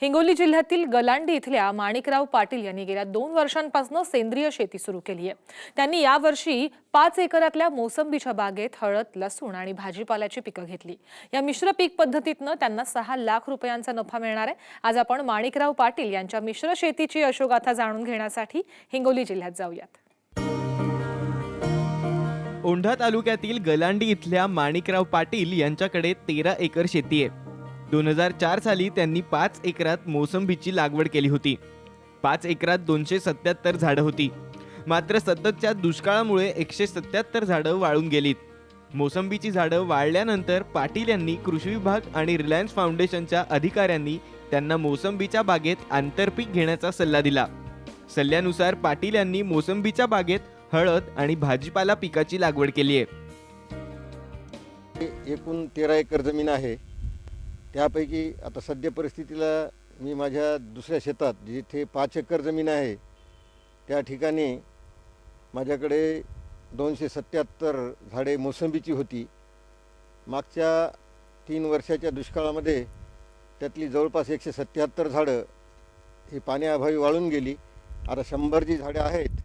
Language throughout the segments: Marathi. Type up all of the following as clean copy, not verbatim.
हिंगोली जिल्ह्यातील गलांडी इथल्या माणिकराव पाटील यांनी गेल्या 2 वर्षांपासून सेंद्रिय शेती सुरू केली आहे। त्यांनी यावर्षी 5 एकरातल्या मोसंबीच्या बागेत हळद, लसूण आणि भाजीपाल्याची पिकं घेतली। या मिश्र पीक पद्धतीतनं त्यांना 6 लाख रुपयांचा नफा मिळणार आहे। आज आपण माणिकराव पाटील यांच्या मिश्र शेतीची यशोगाथा जाणून घेण्यासाठी हिंगोली जिल्ह्यात जाऊयात। औंढा तालुक्यातील गलांडी इथल्या माणिकराव पाटील यांच्याकडे 13 एकर शेती आहे। 2004 साली त्यांनी 5 एकरात मोसंबीची लागवड केली होती। 5 एकरात 277 झाडं होती। मात्र सततच्या दुष्काळामुळे 177 झाडं वाळून गेलीत। मोसंबीची झाडं वाळल्यानंतर पाटील यांनी कृषी विभाग आणि रिलायन्स फाउंडेशनच्या अधिकाऱ्यांनी त्यांना मोसंबीच्या बागेत आंतरपीक घेण्याचा सल्ला दिला। सल्ल्यानुसार पाटील यांनी मोसंबीच्या बागेत हळद आणि भाजीपाला पिकाची लागवड केली आहे। एकूण 13 एकर जमीन आहे। त्यापैकी आता सध्या परिस्थितीला मी माझ्या दुसऱ्या शेतात जिथे 5 एकर जमीन आहे त्या ठिकाणी माझ्याकडे 277 झाडे मोसंबीची होती। मागच्या 3 वर्षाच्या दुष्काळामध्ये त्यातली जवळपास 177 झाडं ही पाण्याअभावी वाळून गेली। आता 100 जी झाडे आहेत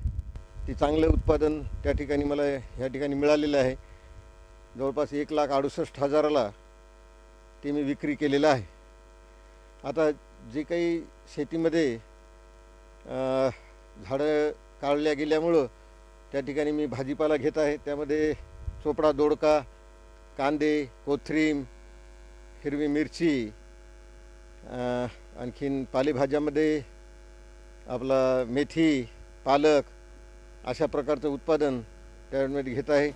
ती चांगलं उत्पादन त्या ठिकाणी मला ह्या ठिकाणी मिळालेलं आहे। जवळपास 1,68,000ला ते मी विक्री केलेलं आहे। आता जे काही शेतीमध्ये झाडं काढल्या गेल्यामुळं त्या ठिकाणी मी भाजीपाला घेत आहे। त्यामध्ये चोपडा, दोडका, कांदे, कोथिंबीर, हिरवी मिरची, आणखीन पालेभाज्यामध्ये आपला मेथी, पालक अशा प्रकारचं उत्पादन त्यामध्ये घेत आहे।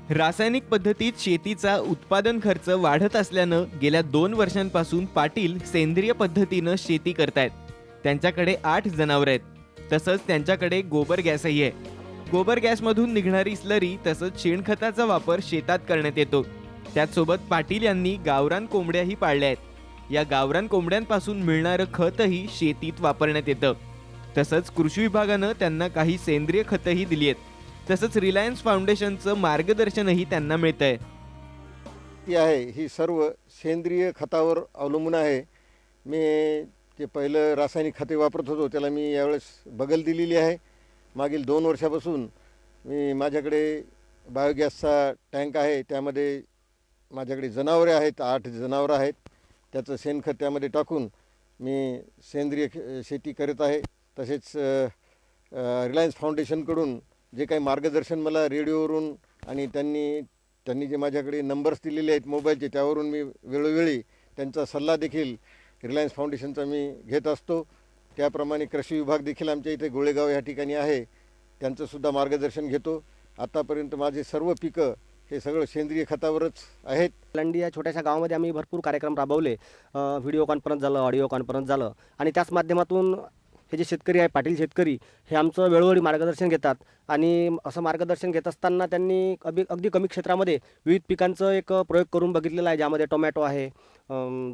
रासायनिक पद्धतीत शेतीचा उत्पादन खर्च वाढत असल्यानं गेल्या 2 वर्षांपासून पाटील सेंद्रिय पद्धतीनं शेती करतायत। त्यांच्याकडे 8 जनावरं आहेत। तसंच त्यांच्याकडे गोबर गॅसही आहे। गोबर गॅसमधून निघणारी स्लरी तसंच शेणखताचा वापर शेतात करण्यात येतो। त्याचसोबत पाटील यांनी गावरान कोंबड्याही पाळल्या आहेत। या गावरान कोंबड्यांपासून मिळणारं खतही शेतीत वापरण्यात येतं। तसंच कृषी विभागानं त्यांना काही सेंद्रिय खतही दिली आहेत। तसंच रिलायन्स फाउंडेशनचं मार्गदर्शनही त्यांना मिळतंय। ती आहे ही सर्व सेंद्रिय खतावर अवलंबून आहे। मी जे पहिलं रासायनिक खते वापरत होतो त्याला मी यावेळेस बगल दिलेली आहे। मागील 2 वर्षापासून मी माझ्याकडे बायोगॅसचा टँक आहे। त्यामध्ये माझ्याकडे जनावरे आहेत, 8 जनावरं आहेत। त्याचं शेणखत त्यामध्ये टाकून मी सेंद्रिय शेती करत आहे। तसेच रिलायन्स फाउंडेशनकडून जे काही मार्गदर्शन मला रेडिओवरून आणि त्यांनी जे माझ्याकडे नंबर्स दिलेले आहेत मोबाईलचे त्यावरून मी वेळोवेळी त्यांचा सल्ला देखील रिलायन्स फाउंडेशनचा मी घेत असतो। त्याप्रमाणे कृषी विभाग देखील आमच्या इथे गोळेगाव या ठिकाणी आहे, त्यांचंसुद्धा मार्गदर्शन घेतो। आतापर्यंत माझे सर्व पिकं हे सगळं सेंद्रिय खतावरच आहेत। गलांडी या छोट्याशा गावामध्ये आम्ही भरपूर कार्यक्रम राबवले। व्हिडिओ कॉन्फरन्स झालं, ऑडिओ कॉन्फरन्स झालं आणि त्याच माध्यमातून हे जे शेतकरी आहे, पाटील शेतकरी, हे आमचं वेळोवेळी मार्गदर्शन घेतात। आणि असं मार्गदर्शन घेत असताना त्यांनी अगदी कमी क्षेत्रामध्ये विविध पिकांचं एक प्रयोग करून बघितलेला आहे, ज्यामध्ये टोमॅटो आहे,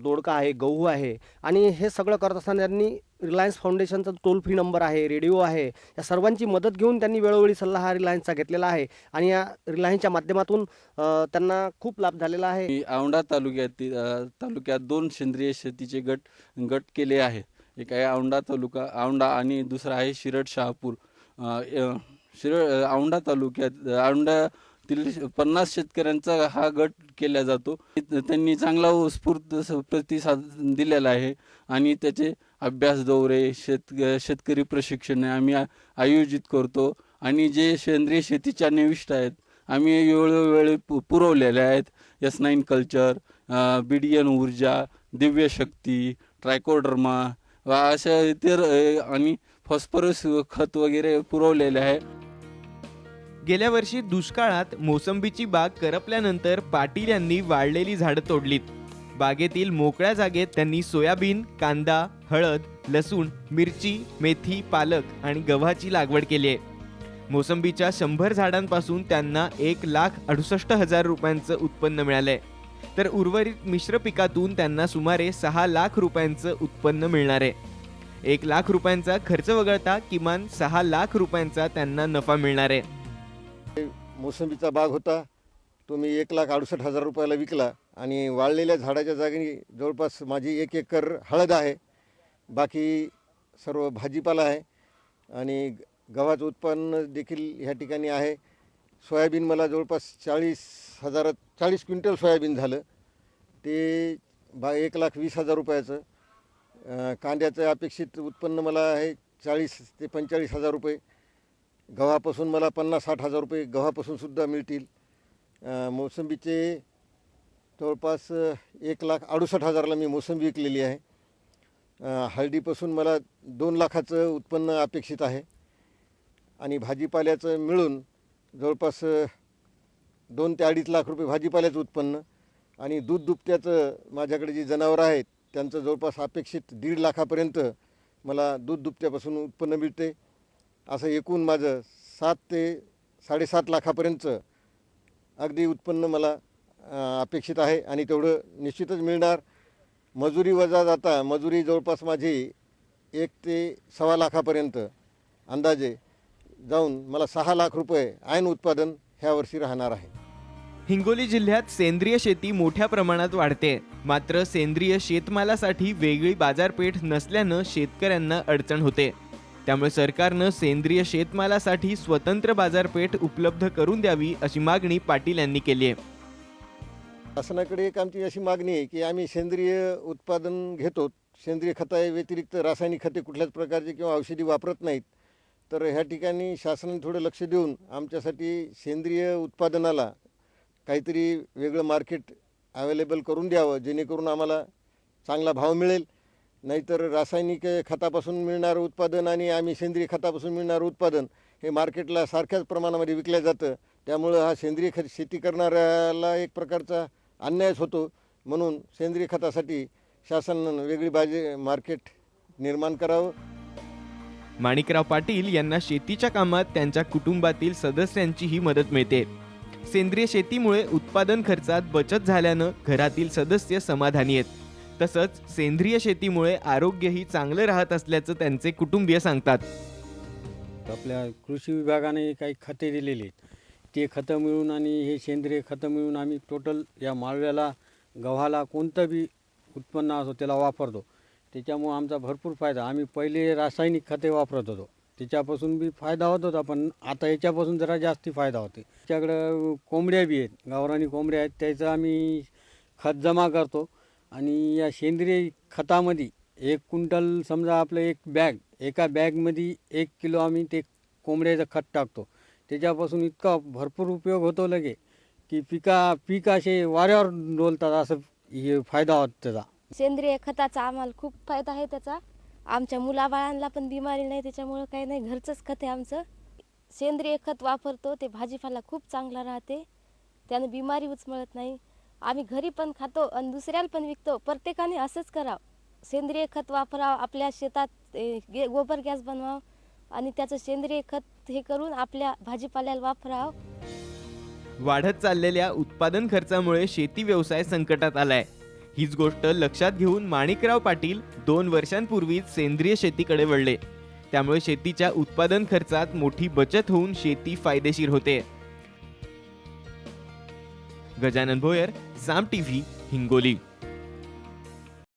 दोडका आहे, गहू आहे। आणि हे सगळं करत असताना त्यांनी रिलायन्स फाउंडेशनचा टोल फ्री नंबर आहे, रेडिओ आहे, या सर्वांची मदत घेऊन त्यांनी वेळोवेळी सल्ला हा रिलायन्सचा घेतलेला आहे। आणि या रिलायन्सच्या माध्यमातून त्यांना खूप लाभ झालेला आहे। औंढा तालुक्यात 2 सेंद्रिय शेतीचे गट केले आहेत। एक आहे औंढा तालुका आणि दुसरा आहे शिरड शहापूर। औंढा तालुक्यात औंढ्यातील 50 शेतकऱ्यांचा हा गट केला जातो। त्यांनी चांगला उत्स्फूर्त प्रतिसाद दिलेला आहे आणि त्याचे अभ्यास दौरे, शेतकरी प्रशिक्षणे आम्ही आयोजित करतो आणि जे सेंद्रिय शेतीच्या निविष्ठ आहेत आम्ही वेळोवेळी पुरवलेले आहेत। S9 कल्चर, BDN ऊर्जा, दिव्य शक्ती, ट्रायकोडर्मा अशा इतर आणि फॉस्फरस खत वगैरे पुरवलेले आहे। गेल्या वर्षी दुष्काळात मोसंबीची बाग करपल्यानंतर पाटील यांनी वाळलेली झाडं तोडलीत। बागेतील मोकळ्या जागेत त्यांनी सोयाबीन, कांदा, हळद, लसूण, मिरची, मेथी, पालक आणि गव्हाची लागवड केली आहे। मोसंबीच्या 100 झाडांपासून त्यांना 1,68,000 रुपयांचं उत्पन्न मिळालंय। तर उर्वरित मिश्र पिकातून त्यांना सुमारे 6 लाख रुपयांचं उत्पन्न मिळणार आहे। 1 लाख रुपयांचा खर्च वगळता किमान 6 लाख रुपयांचा त्यांना नफा मिळणार आहे। मोसंबीचा बाग होता, तो मी 1,68,000 रुपयाला विकला। आणि वाळलेल्या झाडाच्या जागी जवळपास माझी 1 एकर हळद आहे. बाकी सर्व भाजीपाला आहे आणि गव्हाचं उत्पन्न देखील ह्या ठिकाणी आहे. सोयाबीन मला जवळपास 40 क्विंटल सोयाबीन झालं, ते 1,20,000 रुपयाचं. कांद्याचं अपेक्षित उत्पन्न मला आहे 40 ते 45,000 रुपये. गव्हापासून मला 50-60 हजार रुपये गव्हापासून सुद्धा मिळतील. मोसंबीचे जवळपास 1,68,000ला मी मोसंबी विकलेली आहे. हळदीपासून मला 2 लाखाचं उत्पन्न अपेक्षित आहे आणि भाजीपाल्याचं मिळून जवळपास 2 ते 2.5 लाख रुपये भाजीपाल्याचं उत्पन्न आणि दूध दुभत्याचं माझ्याकडे जी जनावरं आहेत त्यांचं जवळपास अपेक्षित 1.5 लाखापर्यंत मला दूध दुभत्यापासून उत्पन्न मिळते. असं एकूण माझं 7 ते 7.5 लाखापर्यंत अगदी उत्पन्न मला अपेक्षित आहे आणि तेवढं निश्चितच मिळणार. मजुरी वजा जाता मजुरी जवळपास माझी 1 ते 1.25 लाखापर्यंत अंदाजे जाऊन मला 6 लाख रुपये ऐन उत्पादन ह्या वर्षी राहणार आहे. हिंगोली जिल्ह्यात सेंद्रिय शेती मोठ्या प्रमाणात वाढते, मात्र सेंद्रिय शेतमालासाठी वेगळी बाजारपेठ नसल्यानं शेतकऱ्यांना अडचण होते. त्यामुळे सरकारनं सेंद्रिय शेतमालासाठी स्वतंत्र बाजारपेठ उपलब्ध करून द्यावी अशी मागणी पाटील यांनी केली आहे. शासनाकडे एक आमची अशी मागणी आहे की आम्ही सेंद्रिय उत्पादन घेतो, सेंद्रिय खताव्यतिरिक्त रासायनिक खते कुठल्याच प्रकारची किंवा औषधी वापरत नाहीत. तर ह्या ठिकाणी शासनाने थोडं लक्ष देऊन आमच्यासाठी सेंद्रिय उत्पादनाला काहीतरी वेगळं मार्केट अवेलेबल करून द्यावं, जेणेकरून आम्हाला चांगला भाव मिळेल. नाहीतर रासायनिक खतापासून मिळणारं उत्पादन आणि आम्ही सेंद्रिय खतापासून मिळणारं उत्पादन हे मार्केटला सारख्याच प्रमाणामध्ये विकलं जातं. त्यामुळं हा सेंद्रिय शेती करणाऱ्याला एक प्रकारचा अन्यायच होतो. म्हणून सेंद्रिय खतासाठी शासनानं वेगळी मार्केट निर्माण करावं. माणिकराव पाटील यांना शेतीच्या कामात त्यांच्या कुटुंबातील सदस्यांचीही मदत मिळते. सेंद्रिय शेतीमुळे उत्पादन खर्चात बचत झाल्यानं घरातील सदस्य समाधानी आहेत. तसंच सेंद्रिय शेतीमुळे आरोग्यही चांगलं राहत असल्याचं त्यांचे कुटुंबीय सांगतात. आपल्या कृषी विभागाने काही खते दिलेली आहेत, ते खतं मिळून आणि हे सेंद्रिय खतं मिळून आम्ही टोटल या माळव्याला गव्हाला कोणतं बी उत्पन्न असो त्याला वापरतो. त्याच्यामुळं आमचा भरपूर फायदा. आम्ही पहिले रासायनिक खते वापरत होतो, त्याच्यापासून बी फायदा होत होता, पण आता याच्यापासून जरा जास्ती फायदा होते. त्याच्याकडं कोंबड्या बी आहेत, गावरानी कोंबड्या आहेत, त्याचं आम्ही खत जमा करतो आणि या सेंद्रिय खतामध्ये 1 क्विंटल समजा आपलं एका बॅगमध्ये 1 किलो आम्ही ते कोंबड्याचं खत टाकतो. त्याच्यापासून इतका भरपूर उपयोग होतो लगे की पीक असे वाऱ्यावर डोलतात, असं हे फायदा होतो त्याचा. सेंद्रिय खताचा आम्हाला खूप फायदा आहे त्याचा. आमच्या मुलाबाळांना पण बिमारी नाही, त्याच्यामुळं काही नाही. घरचंच खत आहे आमचं. सेंद्रिय खत वापरतो, ते भाजीपाला खूप चांगला राहते, त्यानं बिमारी उचमळत नाही. आम्ही घरी पण खातो आणि दुसऱ्याला पण विकतो. प्रत्येकाने असंच करावं, सेंद्रिय खत वापरावं, आपल्या शेतात गोबर गॅस बनवावं आणि त्याचं सेंद्रिय खत हे करून आपल्या भाजीपाल्याला वापरावं. वाढत चाललेल्या उत्पादन खर्चामुळे शेती व्यवसाय संकटात आलाय. हीच गोष्ट लक्षात घेऊन माणिकराव पाटील 2 वर्षांपूर्वीच सेंद्रिय शेतीकडे वळले. त्यामुळे शेतीच्या उत्पादन खर्चात मोठी बचत होऊन शेती फायदेशीर होते. गजानन भोयर, साम टीव्ही, हिंगोली.